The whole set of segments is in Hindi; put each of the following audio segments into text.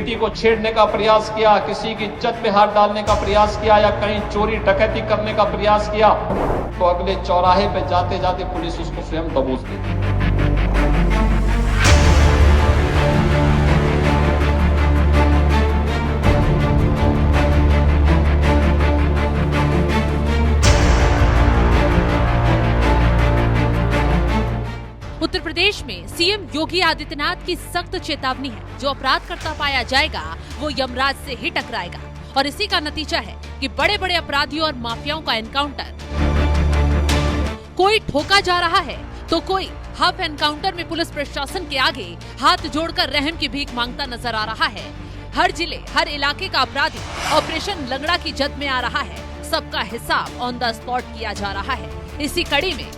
बेटी को छेड़ने का प्रयास किया, किसी की इज्जत में हाथ डालने का प्रयास किया या कहीं चोरी डकैती करने का प्रयास किया, तो अगले चौराहे पे जाते जाते पुलिस उसको स्वयं दबोच देती। उत्तर प्रदेश में सीएम योगी आदित्यनाथ की सख्त चेतावनी है, जो अपराध करता पाया जाएगा वो यमराज से ही टकराएगा। और इसी का नतीजा है कि बड़े बड़े अपराधियों और माफियाओं का एनकाउंटर। कोई ठोका जा रहा है तो कोई हाफ एनकाउंटर में पुलिस प्रशासन के आगे हाथ जोड़कर रहम की भीख मांगता नजर आ रहा है। हर जिले, हर इलाके का अपराधी ऑपरेशन लंगड़ा की जद में आ रहा है। सबका हिसाब ऑन द स्पॉट किया जा रहा है। इसी कड़ी में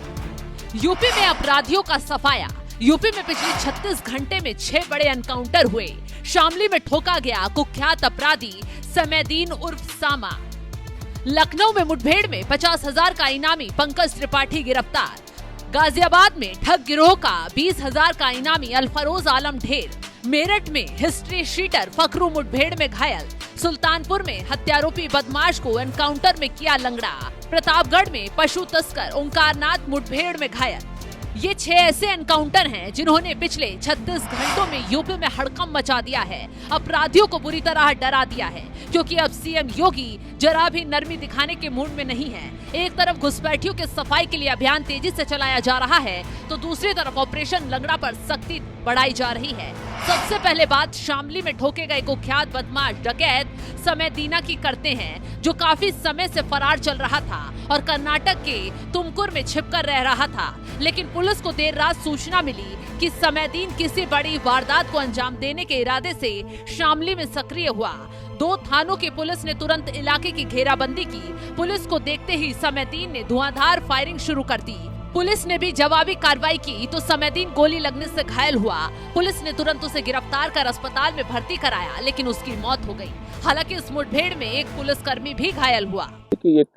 यूपी में अपराधियों का सफाया। यूपी में पिछले 36 घंटे में 6 बड़े एनकाउंटर हुए। शामली में ठोका गया कुख्यात अपराधी समैदीन उर्फ सामा। लखनऊ में मुठभेड़ में 50,000 का इनामी पंकज त्रिपाठी गिरफ्तार। गाजियाबाद में ठग गिरोह का 20,000 का इनामी अल्फरोज आलम ढेर। मेरठ में हिस्ट्री शीटर फकरू मुठभेड़ में घायल। सुल्तानपुर में हत्यारोपी बदमाश को एनकाउंटर में किया लंगड़ा। प्रतापगढ़ में पशु तस्कर ओंकारनाथ मुठभेड़ में घायल। ये 6 ऐसे एनकाउंटर हैं जिन्होंने पिछले 36 घंटों में यूपी में हड़कंप मचा दिया है। अपराधियों को बुरी तरह डरा दिया है, क्योंकि अब सीएम योगी जरा भी नरमी दिखाने के मूड में नहीं है। एक तरफ घुसपैठियों के सफाई के लिए अभियान तेजी से चलाया जा रहा है, तो दूसरी तरफ ऑपरेशन लंगड़ा पर सख्ती बढ़ाई जा रही है। सबसे पहले बात शामली में ठोके गए कुख्यात बदमाश डकैत समैदीना की करते हैं, जो काफी समय से फरार चल रहा था और कर्नाटक के तुमकुर में छिपकर रह रहा था। लेकिन पुलिस को देर रात सूचना मिली कि समैदीन किसी बड़ी वारदात को अंजाम देने के इरादे से शामली में सक्रिय हुआ। 2 थानों की पुलिस ने तुरंत इलाके की घेराबंदी की। पुलिस को देखते ही समैदीन ने धुआंधार फायरिंग शुरू कर दी। पुलिस ने भी जवाबी कार्रवाई की तो समैदीन गोली लगने से घायल हुआ। पुलिस ने तुरंत उसे गिरफ्तार कर अस्पताल में भर्ती कराया, लेकिन उसकी मौत हो गई। हालांकि इस मुठभेड़ में एक पुलिसकर्मी भी घायल हुआ। एक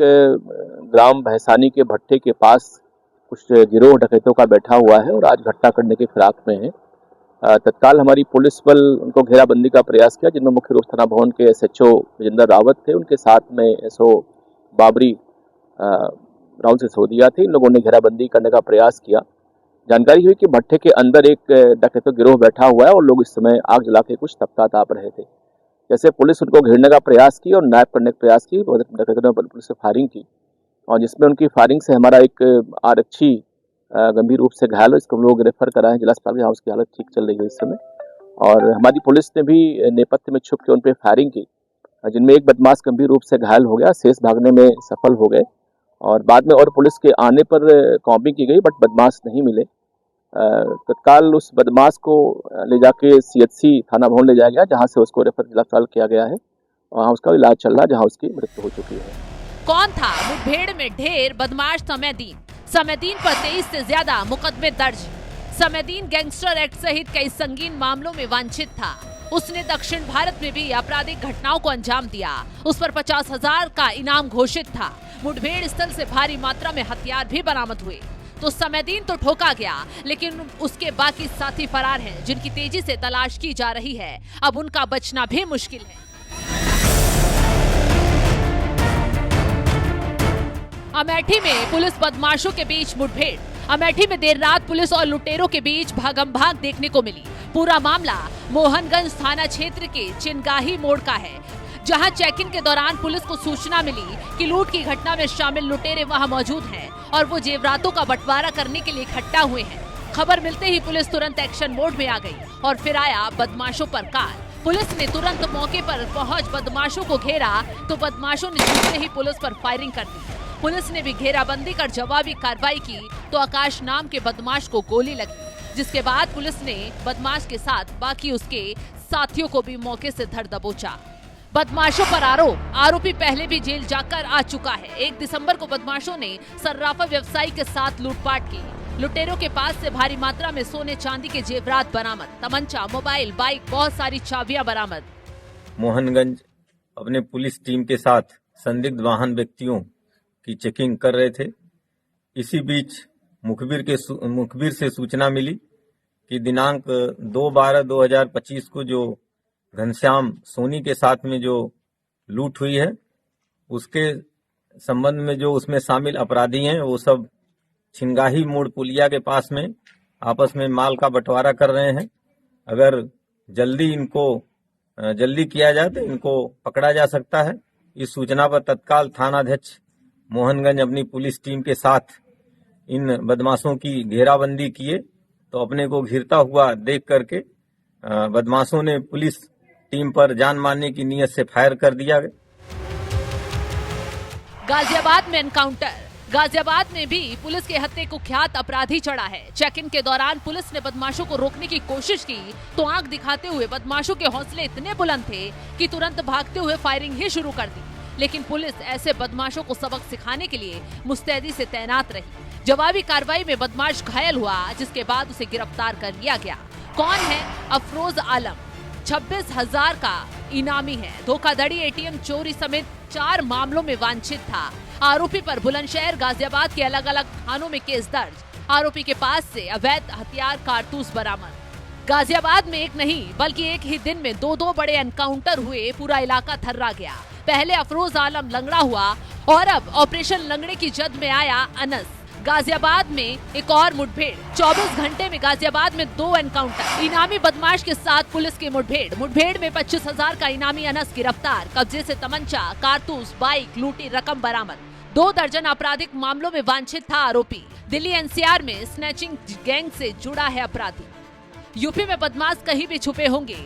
ग्राम भैसानी के भट्टे के पास कुछ गिरोह डकैतों का बैठा हुआ है और आज घटना करने के फिराक में है। तत्काल हमारी पुलिस बल उनको घेराबंदी का प्रयास किया, जिनमें मुख्य रूप थाना भवन के SHO विजेंद्र रावत थे, उनके साथ में SO बाबरी राहुल सिसोदिया थे। इन लोगों ने घेराबंदी करने का प्रयास किया। जानकारी हुई कि भट्टे के अंदर एक डकैतों गिरोह बैठा हुआ है और लोग इस समय आग जला के कुछ ताप रहे थे। जैसे पुलिस उनको घेरने का प्रयास की और नायब करने का प्रयास की, डकैतों ने पुलिस से फायरिंग की और जिसमें उनकी फायरिंग से हमारा एक आरक्षी गंभीर रूप से घायल हो। इसको हम लोग रेफर करा है जिला अस्पताल, जहाँ उसकी हालत ठीक चल रही है इस समय। और हमारी पुलिस ने भी नेपथ्य में छुप के उन पर फायरिंग की, जिनमें एक बदमाश गंभीर रूप से घायल हो गया। शेष भागने में सफल हो गए और बाद में और पुलिस के आने पर कॉम्बिंग की गई, बट बदमाश नहीं मिले। तत्काल उस बदमाश को ले जाके CHC थाना भवन ले जाया गया, जहाँ से उसको रेफर जिला अस्पताल किया गया है। वहाँ उसका इलाज चल रहा है, जहाँ उसकी मृत्यु हो चुकी है। कौन था मुठभेड़ में ढेर बदमाश समैदीन? समैदीन पर 23 से ज्यादा मुकदमे दर्ज। समैदीन गैंगस्टर एक्ट सहित कई संगीन मामलों में वांछित था। उसने दक्षिण भारत में भी आपराधिक घटनाओं को अंजाम दिया। उस पर 50,000 का इनाम घोषित था। मुठभेड़ स्थल से भारी मात्रा में हथियार भी बरामद हुए। तो समैदीन तो ठोका गया, लेकिन उसके बाकी साथी फरार हैं, जिनकी तेजी से तलाश की जा रही है। अब उनका बचना भी मुश्किल है। अमेठी में पुलिस बदमाशों के बीच मुठभेड़। अमेठी में देर रात पुलिस और लुटेरों के बीच भागम भाग देखने को मिली। पूरा मामला मोहनगंज थाना क्षेत्र के चिनगाही मोड़ का है, जहां चेकिंग के दौरान पुलिस को सूचना मिली कि लूट की घटना में शामिल लुटेरे वहां मौजूद हैं और वो जेवरातों का बंटवारा करने के लिए इकट्ठा हुए हैं। खबर मिलते ही पुलिस तुरंत एक्शन मोड में आ गई और फिर आया बदमाशों पर काल। पुलिस ने तुरंत मौके पर पहुंच बदमाशों को घेरा तो बदमाशों ने छूटते ही पुलिस पर फायरिंग कर दी। पुलिस ने भी घेराबंदी कर जवाबी कार्रवाई की तो आकाश नाम के बदमाश को गोली लगी, जिसके बाद पुलिस ने बदमाश के साथ बाकी उसके साथियों को भी मौके से धर दबोचा। बदमाशों पर आरोपी पहले भी जेल जाकर आ चुका है। 1 दिसंबर को बदमाशों ने सर्राफा व्यवसायी के साथ लूटपाट की। लुटेरों के पास से भारी मात्रा में सोने चांदी के जेवरात बरामद, तमंचा, मोबाइल, बाइक, बहुत सारी चाबियां बरामद। मोहनगंज अपने पुलिस टीम के साथ संदिग्ध वाहन व्यक्तियों की चेकिंग कर रहे थे। इसी बीच मुखबिर से सूचना मिली कि दिनांक 2/12/2025 को जो घनश्याम सोनी के साथ में जो लूट हुई है उसके संबंध में जो उसमें शामिल अपराधी हैं वो सब छिंगाही मोड़ पुलिया के पास में आपस में माल का बंटवारा कर रहे हैं। अगर जल्दी किया जाए तो इनको पकड़ा जा सकता है। इस सूचना पर तत्काल थानाध्यक्ष मोहनगंज अपनी पुलिस टीम के साथ इन बदमाशों की घेराबंदी किए तो अपने को घिरता हुआ देख करके बदमाशों ने पुलिस टीम पर जान मारने की नीयत से फायर कर दिया। गाजियाबाद में एनकाउंटर। गाजियाबाद में भी पुलिस के हत्थे कुख्यात अपराधी चढ़ा है। चेकिंग के दौरान पुलिस ने बदमाशों को रोकने की कोशिश की तो आंख दिखाते हुए बदमाशों के हौसले इतने बुलंद थे कि तुरंत भागते हुए फायरिंग ही शुरू कर दी। लेकिन पुलिस ऐसे बदमाशों को सबक सिखाने के लिए मुस्तैदी से तैनात रही। जवाबी कार्रवाई में बदमाश घायल हुआ, जिसके बाद उसे गिरफ्तार कर लिया गया। कौन है अफरोज आलम? 26,000 का इनामी है। धोखाधड़ी, एटीएम चोरी समेत 4 मामलों में वांछित था। आरोपी पर बुलंदशहर, गाजियाबाद के अलग अलग थानों में केस दर्ज। आरोपी के पास से अवैध हथियार कारतूस बरामद। गाजियाबाद में एक नहीं बल्कि एक ही दिन में 2 बड़े एनकाउंटर हुए। पूरा इलाका थर्रा गया। पहले अफरोज आलम लंगड़ा हुआ और अब ऑपरेशन लंगड़े की जद में आया अनस। गाजियाबाद में एक और मुठभेड़। 24 घंटे में गाजियाबाद में 2 एनकाउंटर। इनामी बदमाश के साथ पुलिस की मुठभेड़ में 25,000 का इनामी अनस गिरफ्तार। कब्जे से तमंचा, कारतूस, बाइक, लूटी रकम बरामद। 2 दर्जन आपराधिक मामलों में वांछित था आरोपी। दिल्ली एनसीआर में स्नैचिंग गैंग से जुड़ा है अपराधी। यूपी में बदमाश कहीं भी छुपे होंगे,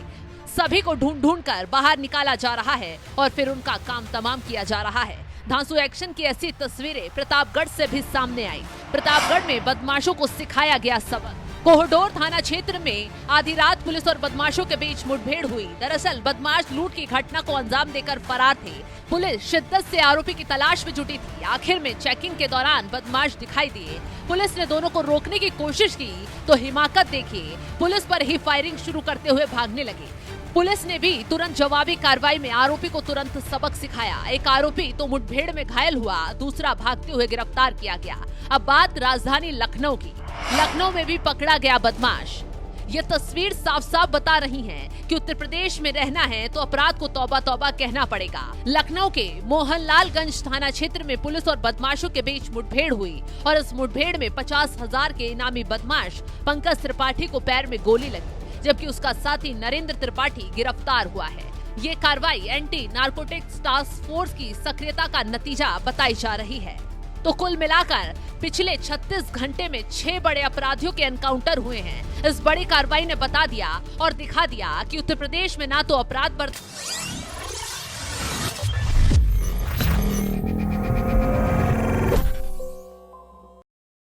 सभी को ढूंढ कर बाहर निकाला जा रहा है और फिर उनका काम तमाम किया जा रहा है। धांसू एक्शन की ऐसी तस्वीरें प्रतापगढ़ से भी सामने आई। प्रतापगढ़ में बदमाशों को सिखाया गया सबक। कोहडोर थाना क्षेत्र में आधी रात पुलिस और बदमाशों के बीच मुठभेड़ हुई। दरअसल बदमाश लूट की घटना को अंजाम देकर फरार थे। पुलिस शिद्दत से आरोपी की तलाश में जुटी थी। आखिर में चेकिंग के दौरान बदमाश दिखाई दिए। पुलिस ने दोनों को रोकने की कोशिश की तो हिमाकत देखी, पुलिस पर ही फायरिंग शुरू करते हुए भागने लगे। पुलिस ने भी तुरंत जवाबी कार्रवाई में आरोपी को तुरंत सबक सिखाया। एक आरोपी तो मुठभेड़ में घायल हुआ, दूसरा भागते हुए गिरफ्तार किया गया। अब बात राजधानी लखनऊ की। लखनऊ में भी पकड़ा गया बदमाश। ये तस्वीर साफ साफ बता रही है कि उत्तर प्रदेश में रहना है तो अपराध को तौबा तौबा कहना पड़ेगा। लखनऊ के मोहनलालगंज थाना क्षेत्र में पुलिस और बदमाशों के बीच मुठभेड़ हुई और इस मुठभेड़ में 50,000 के इनामी बदमाश पंकज त्रिपाठी को पैर में गोली लगी, जबकि उसका साथी नरेंद्र त्रिपाठी गिरफ्तार हुआ है। ये कार्रवाई एंटी नारकोटिक्स टास्क फोर्स की सक्रियता का नतीजा बताई जा रही है। तो कुल मिलाकर पिछले 36 घंटे में 6 बड़े अपराधियों के एनकाउंटर हुए हैं। इस बड़ी कार्रवाई ने बता दिया और दिखा दिया कि उत्तर प्रदेश में ना तो अपराध बढ़